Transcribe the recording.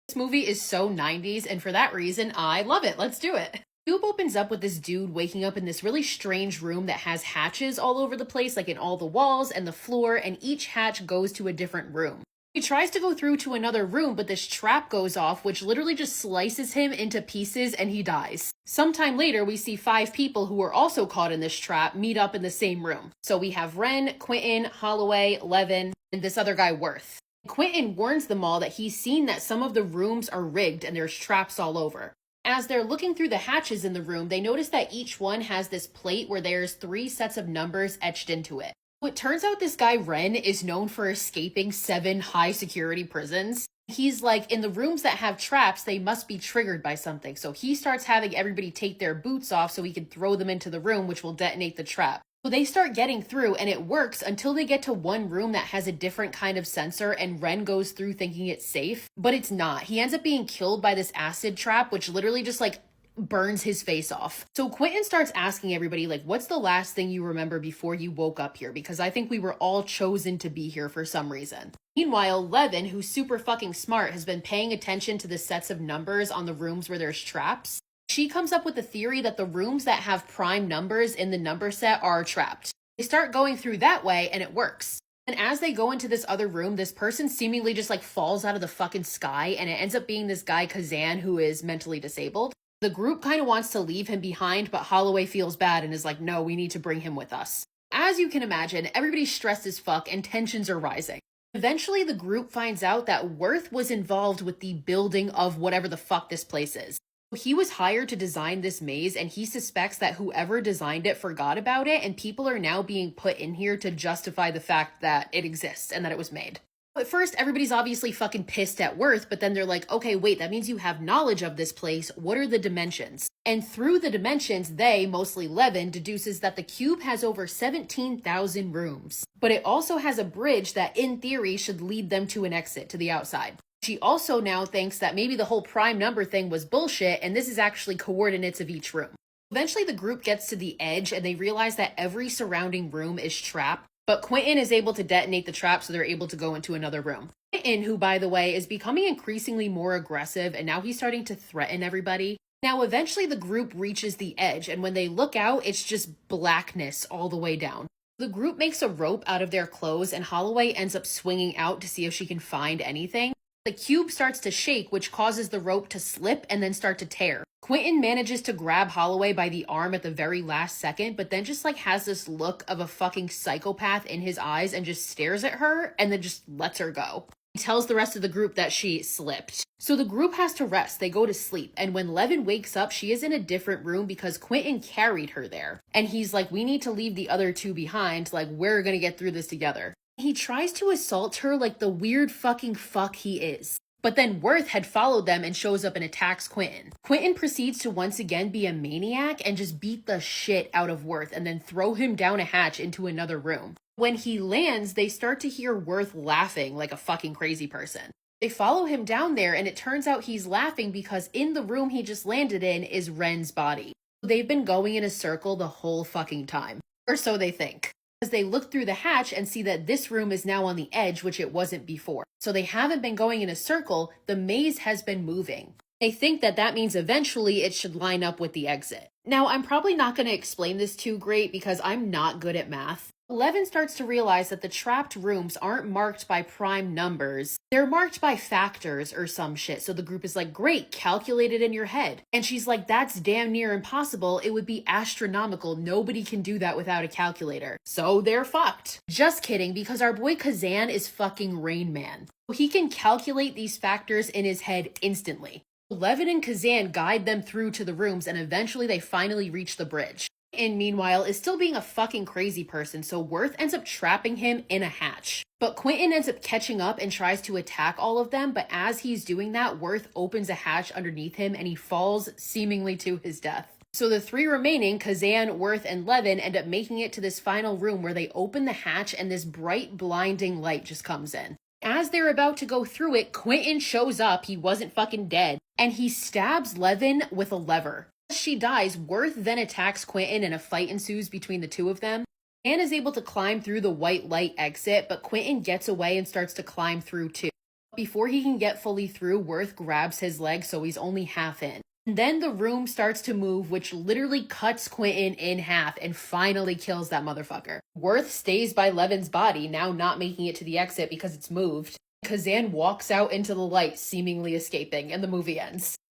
This movie is so 90s, and for that reason, I love it. Let's do it. Cube opens up with this dude waking up in this really strange room that has hatches all over the place, like in all the walls and the floor, and each hatch goes to a different room. He tries to go through to another room, but this trap goes off, which literally just slices him into pieces and he dies. Sometime later, we see 5 people who are also caught in this trap meet up in the same room. So we have Ren, Quentin, Holloway, Levin, and this other guy, Worth. Quentin warns them all that he's seen that some of the rooms are rigged and there's traps all over. As they're looking through the hatches in the room, they notice that each one has this plate where there's 3 sets of numbers etched into it. It turns out this guy Ren is known for escaping 7 high security prisons. He's like, in the rooms that have traps, they must be triggered by something. So he starts having everybody take their boots off so he can throw them into the room, which will detonate the trap. So they start getting through and it works until they get to one room that has a different kind of sensor and Ren goes through thinking it's safe, but it's not. He ends up being killed by this acid trap, which literally just like burns his face off. So Quentin starts asking everybody, like, what's the last thing you remember before you woke up here? Because I think we were all chosen to be here for some reason. Meanwhile, Levin, who's super fucking smart, has been paying attention to the sets of numbers on the rooms where there's traps. She comes up with the theory that the rooms that have prime numbers in the number set are trapped. They start going through that way and it works. And as they go into this other room, this person seemingly just like falls out of the fucking sky and it ends up being this guy Kazan who is mentally disabled. The group kind of wants to leave him behind, but Holloway feels bad and is like, no, we need to bring him with us. As you can imagine, everybody's stressed as fuck and tensions are rising. Eventually, the group finds out that Worth was involved with the building of whatever the fuck this place is. He was hired to design this maze and he suspects that whoever designed it forgot about it and people are now being put in here to justify the fact that it exists and that it was made. At first, everybody's obviously fucking pissed at Worth, but then they're like, okay, wait, that means you have knowledge of this place. What are the dimensions? And through the dimensions, they, mostly Levin, deduces that the cube has over 17,000 rooms. But it also has a bridge that, in theory, should lead them to an exit to the outside. She also now thinks that maybe the whole prime number thing was bullshit, and this is actually coordinates of each room. Eventually, the group gets to the edge, and they realize that every surrounding room is trapped. But Quentin is able to detonate the trap so they're able to go into another room. Quentin, who by the way is becoming increasingly more aggressive and now he's starting to threaten everybody. Now eventually the group reaches the edge and when they look out it's just blackness all the way down. The group makes a rope out of their clothes and Holloway ends up swinging out to see if she can find anything. The cube starts to shake, which causes the rope to slip and then start to tear. Quentin manages to grab Holloway by the arm at the very last second, but then just like has this look of a fucking psychopath in his eyes and just stares at her and then just lets her go. He tells the rest of the group that she slipped. So the group has to rest, they go to sleep, and when Levin wakes up, she is in a different room because Quentin carried her there. And he's like, we need to leave the other 2 behind, like we're gonna get through this together. He tries to assault her like the weird fucking fuck he is. But then Worth had followed them and shows up and attacks Quentin. Quentin proceeds to once again be a maniac and just beat the shit out of Worth and then throw him down a hatch into another room. When he lands, they start to hear Worth laughing like a fucking crazy person. They follow him down there and it turns out he's laughing because in the room he just landed in is Ren's body. They've been going in a circle the whole fucking time. Or so they think. As they look through the hatch and see that this room is now on the edge, which it wasn't before. So they haven't been going in a circle, the maze has been moving. They think that that means eventually it should line up with the exit. Now, I'm probably not going to explain this too great because I'm not good at math. Levin starts to realize that the trapped rooms aren't marked by prime numbers. They're marked by factors or some shit. So the group is like, great, calculate it in your head. And she's like, that's damn near impossible. It would be astronomical. Nobody can do that without a calculator. So they're fucked. Just kidding, because our boy Kazan is fucking Rain Man. He can calculate these factors in his head instantly. Levin and Kazan guide them through to the rooms and eventually they finally reach the bridge. And meanwhile is still being a fucking crazy person, so Worth ends up trapping him in a hatch. But Quentin ends up catching up and tries to attack all of them, but as he's doing that, Worth opens a hatch underneath him and he falls seemingly to his death. So the 3 remaining, Kazan, Worth, and Levin, end up making it to this final room where they open the hatch and this bright, blinding light just comes in. As they're about to go through it, Quentin shows up, he wasn't fucking dead, and he stabs Levin with a lever. As she dies, Worth then attacks Quentin and a fight ensues between the 2 of them. Anne is able to climb through the white light exit, but Quentin gets away and starts to climb through too. Before he can get fully through, Worth grabs his leg so he's only half in. And then the room starts to move, which literally cuts Quentin in half and finally kills that motherfucker. Worth stays by Levin's body, now not making it to the exit because it's moved. Kazan walks out into the light, seemingly escaping, and the movie ends.